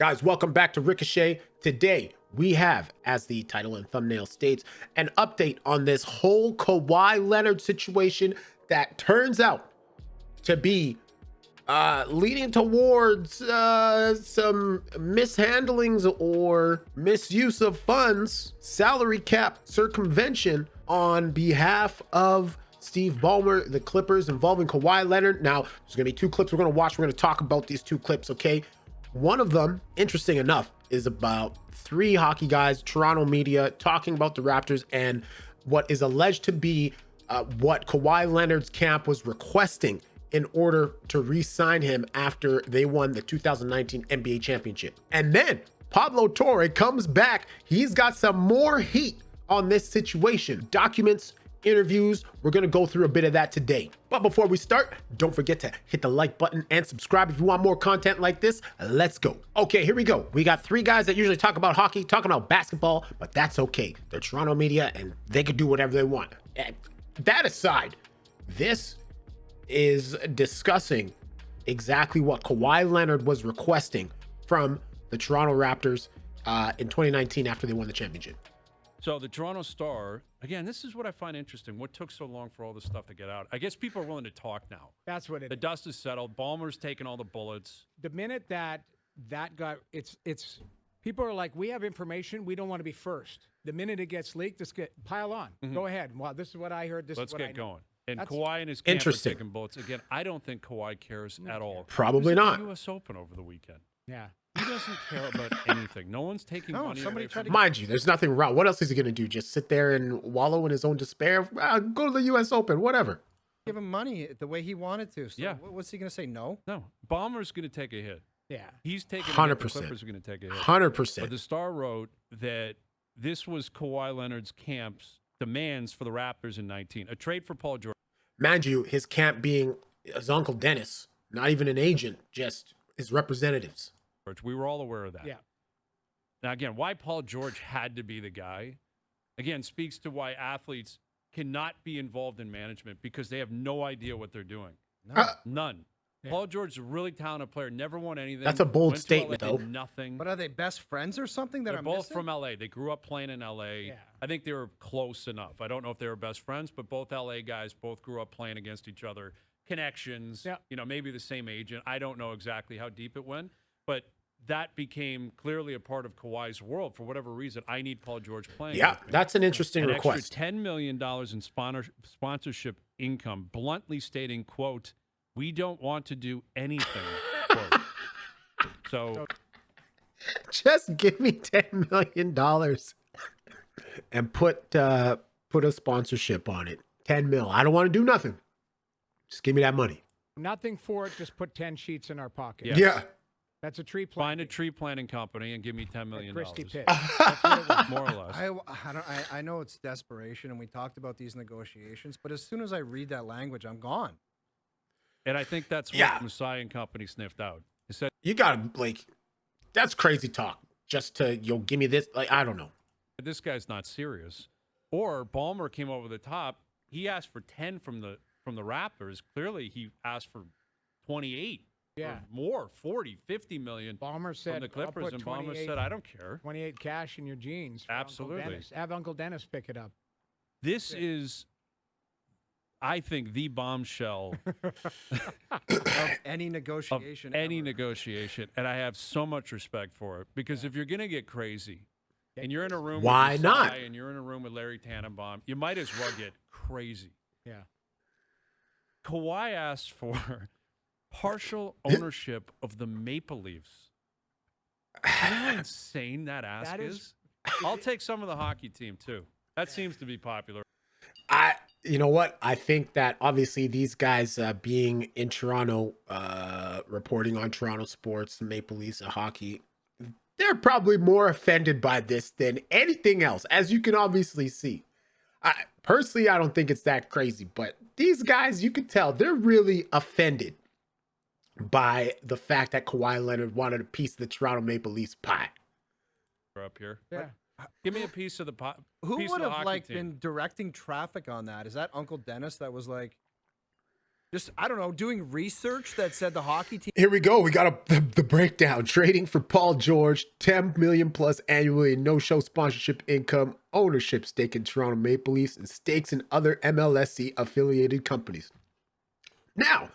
Guys, welcome back to Ricochet. Today, we have, as the title and thumbnail states, an update on this whole Kawhi Leonard situation that turns out to be leading towards some mishandlings or misuse of funds, salary cap circumvention on behalf of Steve Balmer, the Clippers, involving Kawhi Leonard. Now, there's going to be two clips we're going to watch. We're going to talk about these two clips, okay? One of them, interesting enough, is about three hockey guys, Toronto media, talking about the Raptors and what is alleged to be what Kawhi Leonard's camp was requesting in order to re-sign him after they won the 2019 NBA championship. And then Pablo Torre comes back. He's got some more heat on this situation. Documents, interviews. We're going to go through a bit of that today. But before we start, don't forget to hit the like button and subscribe if you want more content like this. Let's go. Okay, here we go. We got three guys that usually talk about hockey, talking about basketball, but that's okay. They're Toronto media and they can do whatever they want. And that aside, this is discussing exactly what Kawhi Leonard was requesting from the Toronto Raptors in 2019 after they won the championship. So the Toronto Star, again, this is what I find interesting. What took so long for all this stuff to get out? I guess people are willing to talk now. That's what The dust is settled. Balmer's taken all the bullets. the minute that got it's people are like, we have information, we don't want to be first. The minute it gets leaked, just pile on. Go ahead. Well, this is what I heard. Let's is what get I know. going. And That's Kawhi and his camp are interesting. taking bullets. Again, I don't think Kawhi cares at all. Probably He was at not. the U.S. Open over the weekend. Yeah. He doesn't care about anything. No one's taking No, money somebody away tried from to him. Mind you, there's nothing wrong. What else is he going to do? Just sit there and wallow in his own despair? Go to the U.S. Open, whatever. give him money the way he wanted to. So Yeah. what's he going to say? No. No, Balmer's going to take a hit. Yeah. He's taking a hit. 100%. The Clippers are going to take a hit. 100%. But the Star wrote that this was Kawhi Leonard's camp's demands for the Raptors in 19. A trade for Paul George. Mind you, his camp being his Uncle Dennis, not even an agent, just his representatives. We were all aware of that. Yeah. Now, again, why Paul George had to be the guy, again, speaks to why athletes cannot be involved in management because they have no idea what they're doing. No. None. Yeah. Paul George is a really talented player, never won anything. That's a bold Went to statement, LA, though. did nothing. But are they best friends or something that They're I'm both missing? from L.A. They grew up playing in L.A. Yeah. I think they were close enough. I don't know if they were best friends, but both L.A. guys both grew up playing against each other. Connections, Yeah. Maybe the same agent. I don't know exactly how deep it went, but that became clearly a part of Kawhi's world. For whatever reason, I need Paul George playing. Yeah, with me. that's an interesting An request. extra $10 million in sponsorship income, bluntly stating, quote, we don't want to do anything, quote. So Just give me $10 million and put a sponsorship on it. 10 mil. I don't want to do nothing. Just give me that money. Nothing for it. Just put 10 sheets in our pocket. Yes. Yeah. That's a tree find plant. a tree planting company and give me $10 million. Christie Pitt. That's what it was, more or less. I know it's desperation, and we talked about these negotiations, but as soon as I read that language, I'm gone. And I think that's what Yeah. Messiah and company sniffed out. He said, You got to, that's crazy talk. Just to, give me this. I don't know. this guy's not serious. Or Balmer came over the top. He asked for 10 from the Raptors. Clearly, he asked for 28. Yeah. Or more, 40, 50 million Balmer said, from the Clippers. I'll put And Balmer 28 said, I don't care. 28 cash in your jeans. For Uncle Absolutely. Dennis. Have Uncle Dennis pick it up. This is, I think, the bombshell Of any of negotiation. any ever. negotiation. And I have so much respect for it. Because if you're going to get crazy, and you're in a room Why with not? Messiah and you're in a room with Larry Tannenbaum, you might as well get crazy. Yeah. Kawhi asked for partial ownership of the Maple Leafs. You know how insane that ask That is? is- I'll take some of the hockey team, too. That seems to be popular. You know what? I think that obviously these guys being in Toronto, reporting on Toronto sports, the Maple Leafs, and hockey, they're probably more offended by this than anything else, as you can obviously see. Personally, I don't think it's that crazy, but these guys, you could tell they're really offended by the fact that Kawhi Leonard wanted a piece of the Toronto Maple Leafs pie. Up here. Yeah. Give me a piece of the pie. Who piece would of the have hockey team. been directing traffic on that? Is that Uncle Dennis that was like, Just, I don't know, doing research that said the hockey team. Here we go. We got the breakdown. Trading for Paul George, $10 million plus annually, no-show sponsorship income, ownership stake in Toronto Maple Leafs, and stakes in other MLSE affiliated companies. Now,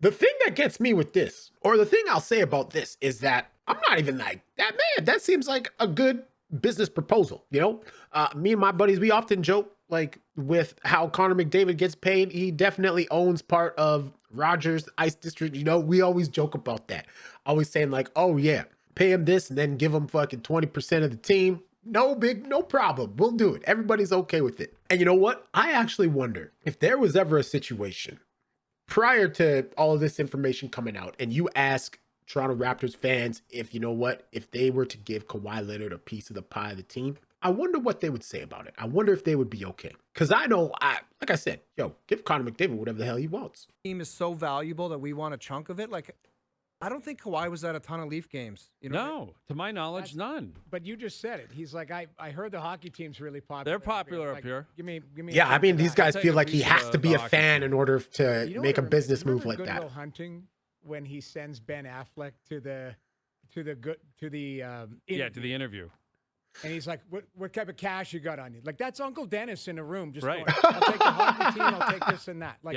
the thing that gets me with this, or the thing I'll say about this, is that I'm not even like that, man. That seems like a good business proposal. You know, me and my buddies, we often joke like with how Connor McDavid gets paid. He definitely owns part of Rogers Ice District. You know, we always joke about that. Always saying like, oh yeah, pay him this and then give him fucking 20% of the team. No problem. We'll do it. Everybody's okay with it. And you know what? I actually wonder if there was ever a situation prior to all of this information coming out and you ask Toronto Raptors fans if, you know what, if they were to give Kawhi Leonard a piece of the pie of the team, I wonder what they would say about it. I wonder if they would be okay. Because I know, like I said, give Connor McDavid whatever the hell he wants. Team is so valuable that we want a chunk of it. Like, I don't think Kawhi was at a ton of Leaf games. You know, No, to my knowledge, none. But you just said it. He's like, I heard the hockey team's really popular. They're popular up Like, here. Give me. Yeah, I mean, these guys take feel a like he piece has of to be the a hockey fan team. in order to You know make a what I business remember move like Good that. Will Hunting when he sends Ben Affleck to the interview. and he's like, what type of cash you got on you? Like, that's Uncle Dennis in a room just Right. going, I'll take the hockey team, I'll take this and that. Like,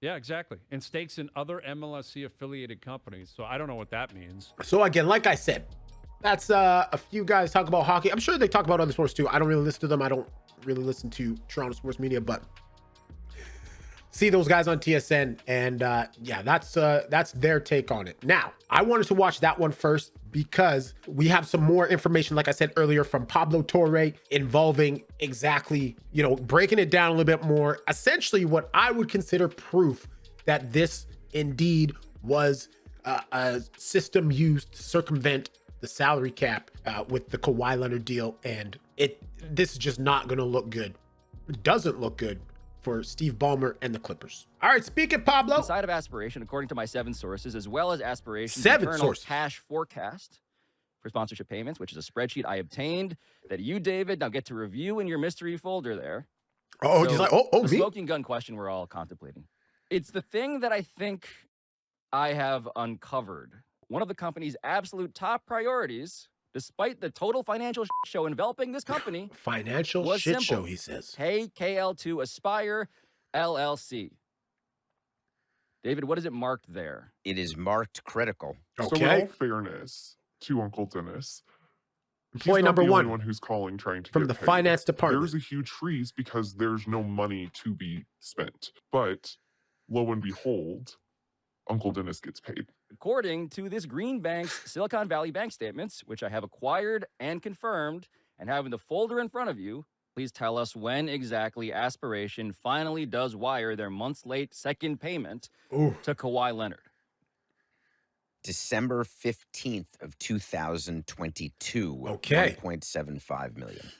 Yeah, exactly. And stakes in other MLSE affiliated companies. So I don't know what that means. So again, like I said, that's a few guys talk about hockey. I'm sure they talk about other sports too. I don't really listen to them. I don't really listen to Toronto sports media, but see those guys on TSN, and yeah, that's their take on it. Now, I wanted to watch that one first because we have some more information, like I said earlier, from Pablo Torre involving exactly, breaking it down a little bit more. Essentially, what I would consider proof that this indeed was a system used to circumvent the salary cap with the Kawhi Leonard deal, and this is just not going to look good. It doesn't look good for Steve Balmer and the Clippers. All right, speaking Pablo. Inside of aspiration, according to my 7 sources, as well as aspiration's 7 internal sources. cash forecast for sponsorship payments, which is a spreadsheet I obtained that you, David, now get to review in your mystery folder there. Oh, So, just like, the me? smoking gun question we're all contemplating. It's the thing that I think I have uncovered. One of the company's absolute top priorities, despite the total financial show enveloping this company, Financial was shit simple. show, he says. Pay KL2 Aspire LLC. David, what is it marked there? It is marked critical. So in Okay. all fairness to Uncle Dennis, Employee he's not number the only one one who's calling trying to from get the paid. finance department. There's a huge freeze because there's no money to be spent. But lo and behold, Uncle Dennis gets paid. According to this Green Bank's Silicon Valley bank statements, which I have acquired and confirmed and have in the folder in front of you, please tell us when exactly Aspiration finally does wire their months late second payment Ooh. to Kawhi Leonard. December 15th of 2022. Okay. 1.75 million.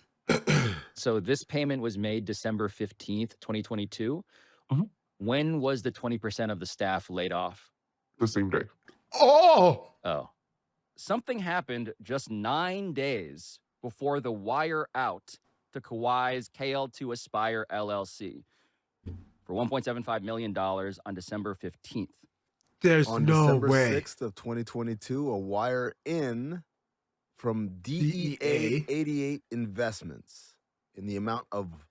So this payment was made December 15th, 2022. Mhm. When was the 20% of the staff laid off? The same day. Oh, Oh. Something happened just 9 days before the wire out to Kawhi's KL2 Aspire LLC for $1.75 million on December 15th. there's On no December way. 6th of 2022, a wire in from DEA DEA 88 Investments in the amount of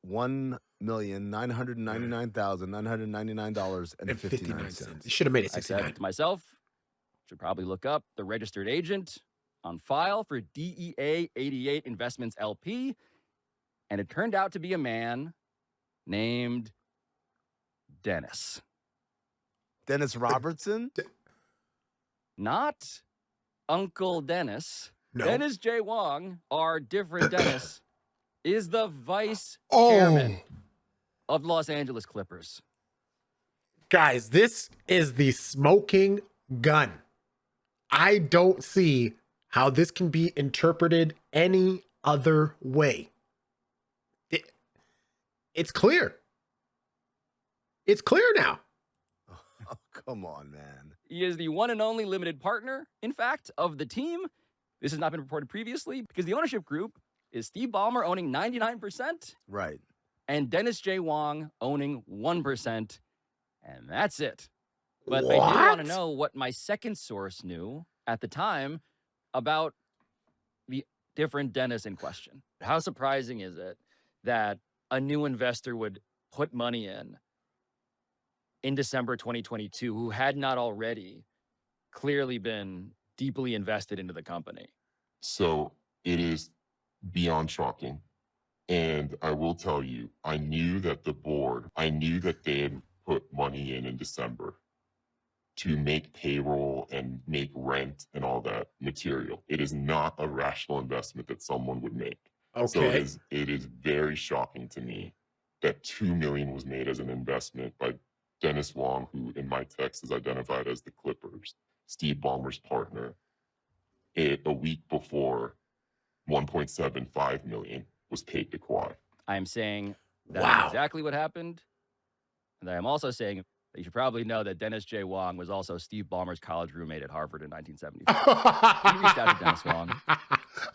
$1,999,999.59. You should have made it I said 69. to myself, should probably look up the registered agent on file for DEA 88 Investments LP. And it turned out to be a man named Dennis. Dennis Robertson? Not Uncle Dennis. No. Dennis J. Wong, our different Dennis, is the vice Oh, chairman of the Los Angeles Clippers. guys, this is the smoking gun. I don't see how this can be interpreted any other way. It's clear. It's clear now. Oh, come on, man. He is the one and only limited partner, in fact, of the team. This has not been reported previously because the ownership group is Steve Balmer owning 99%, Right. and Dennis J. Wong owning 1%, and that's it. But I What? do want to know what my second source knew at the time about the different Dennis in question. How surprising is it that a new investor would put money in December 2022 who had not already clearly been deeply invested into the company? So it is beyond shocking. And I will tell you, I knew that they had put money in December to make payroll and make rent and all that material. It is not a rational investment that someone would make. So Okay. it is very shocking to me that $2 million was made as an investment by Dennis Wong, who in my text is identified as the Clippers, Steve Ballmer's partner, a week before $1.75 million was paid to Kawhi. I am saying that's Wow. exactly what happened. And I am also saying that you should probably know that Dennis J. Wong was also Steve Ballmer's college roommate at Harvard in 1975. He reached out to Dennis Wong.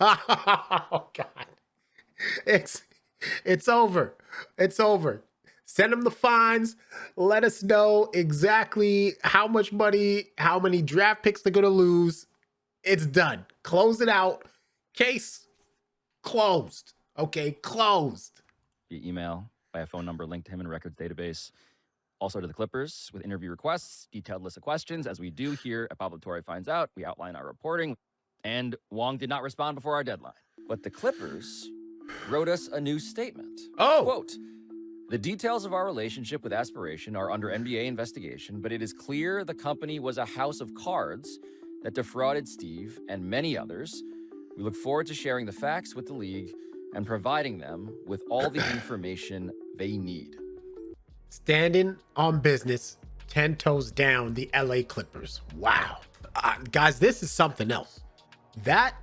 Oh God. It's over. It's over. Send them the fines. Let us know exactly how much money, how many draft picks they're gonna lose. It's done. Close it out. Case closed. Okay, closed. Via email, by a phone number linked to him in a records database. Also to the Clippers with interview requests, detailed list of questions. As we do here at Pablo Torre Finds Out, we outline our reporting. And Wong did not respond before our deadline. But the Clippers wrote us a new statement. Oh. Quote, "The details of our relationship with Aspiration are under NBA investigation, but it is clear the company was a house of cards that defrauded Steve and many others. We look forward to sharing the facts with the league and providing them with all the information they need." Standing on business, 10 toes down, the LA Clippers. Wow. Guys, this is something else. That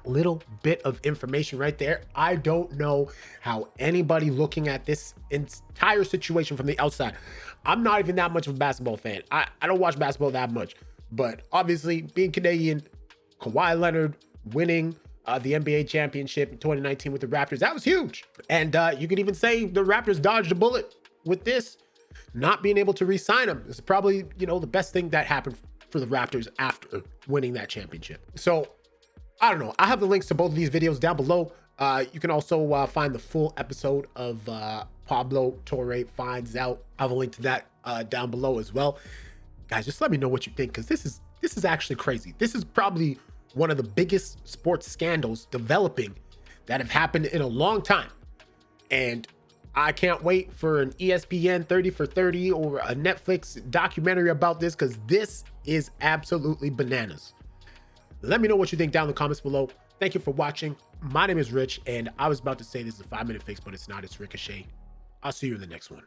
little bit of information right there, I don't know how anybody looking at this entire situation from the outside. I'm not even that much of a basketball fan. I don't watch basketball that much. But obviously, being Canadian, Kawhi Leonard winning the NBA championship in 2019 with the Raptors, that was huge. And you could even say the Raptors dodged a bullet with this, not being able to re-sign him. It's probably, the best thing that happened for the Raptors after winning that championship. So, I don't know. I have the links to both of these videos down below. You can also find the full episode of Pablo Torre Finds Out. I have a link to that down below as well. Guys, just let me know what you think, because this is actually crazy. This is probably one of the biggest sports scandals developing that have happened in a long time. And I can't wait for an ESPN 30 for 30 or a Netflix documentary about this, because this is absolutely bananas. Let me know what you think down in the comments below. Thank you for watching. My name is Rich, and I was about to say this is a 5-minute fix, but it's not. It's Ricochet. I'll see you in the next one.